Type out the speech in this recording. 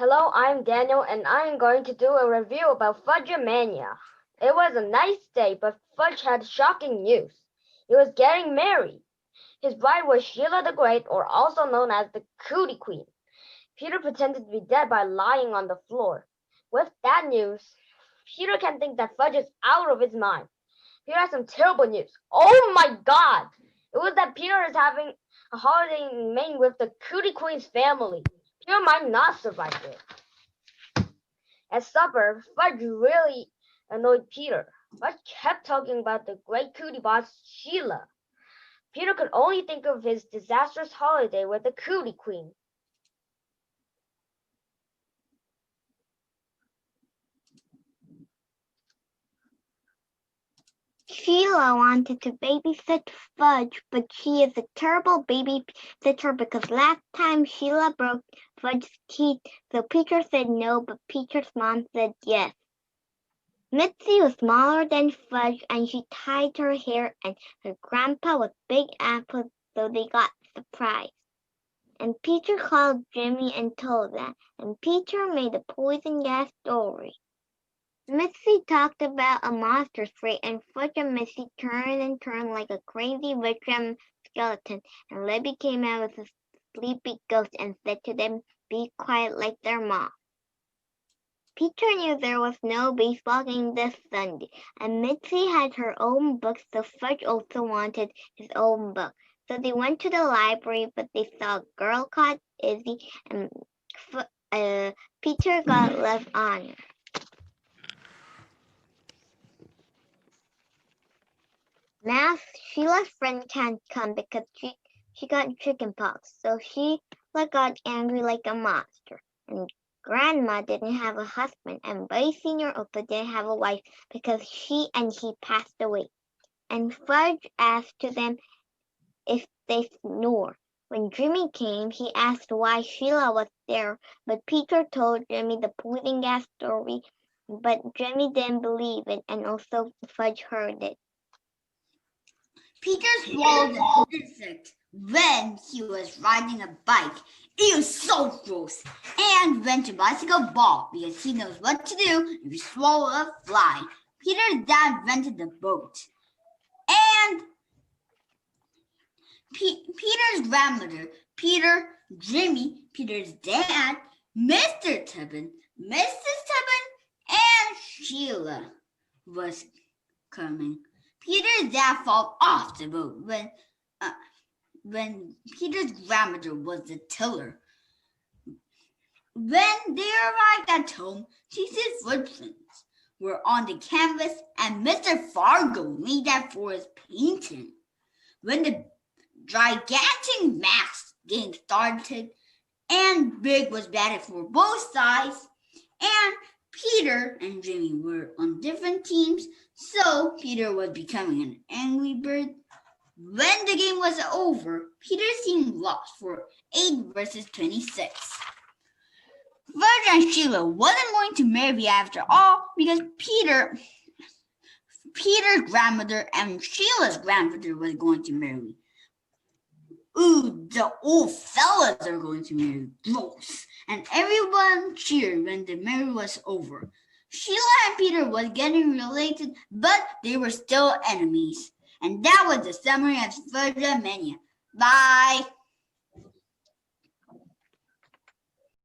Hello, I'm Daniel, and I'm going to do a review about Fudge-a-Mania. It was a nice day, but Fudge had shocking news. He was getting married. His bride was Sheila the Great, or also known as the Cootie Queen. Peter pretended to be dead by lying on the floor. With that news, Peter can think that Fudge is out of his mind. Peter has some terrible news. Oh my God! It was that Peter is having a holiday in Maine with the Cootie Queen's family. Peter might not survive it. At supper, Fudge really annoyed Peter. Fudge kept talking about the great cootie boss, Sheila. Peter could only think of his disastrous holiday with the Cootie Queen. Sheila wanted to babysit Fudge, but she is a terrible babysitter because last time Sheila broke Fudge's teeth, so Peter said no, but Peter's mom said yes. Mitzi was smaller than Fudge, and she tied her hair, and her grandpa was Big Apple, so they got surprised. And Peter called Jimmy and told them, and Peter made a poison gas story. Mitzi talked about a monster spree, and Fudge and Mitzi turned and turned like a crazy witch skeleton, and Libby came out with a sleepy ghost and said to them, "Be quiet like their mom." Peter knew there was no baseball game this Sunday, and Mitzi had her own book, so Fudge also wanted his own book. So they went to the library, but they saw a girl called Izzy, and Peter got left honor. Now Sheila's friend can't come because she got chicken pox, so Sheila got angry like a monster. And Grandma didn't have a husband, and Buddy Sr. also didn't have a wife because he passed away. And Fudge asked to them if they snore. When Jimmy came, he asked why Sheila was there, but Peter told Jimmy the pudding gas story, but Jimmy didn't believe it, and also Fudge heard it. Peter swallowed an insect when he was riding a bike. It was so gross. And went to bicycle ball because he knows what to do if you swallow a fly. Peter's dad rented the boat. And Peter's grandmother, Peter, Jimmy, Peter's dad, Mr. Tubbin, Mrs. Tubbin, and Sheila was coming. Peter's dad fell off the boat when Peter's grandmother was the tiller. When they arrived at home, Cheese's footprints were on the canvas, and Mr. Fargo made that for his painting. When the gigantic mask game started, and Big was batted for both sides, and Peter and Jimmy were on different teams, so Peter was becoming an angry bird. When the game was over, Peter's team lost for 8 versus 26. Fudge and Sheila wasn't going to marry after all because Peter's grandmother and Sheila's grandmother was going to marry. Ooh, the old fellas are going to marry. Gross. And everyone cheered when the marriage was over. Sheila and Peter was getting related, but they were still enemies. And that was the summary of Fudge-a-Mania. Bye.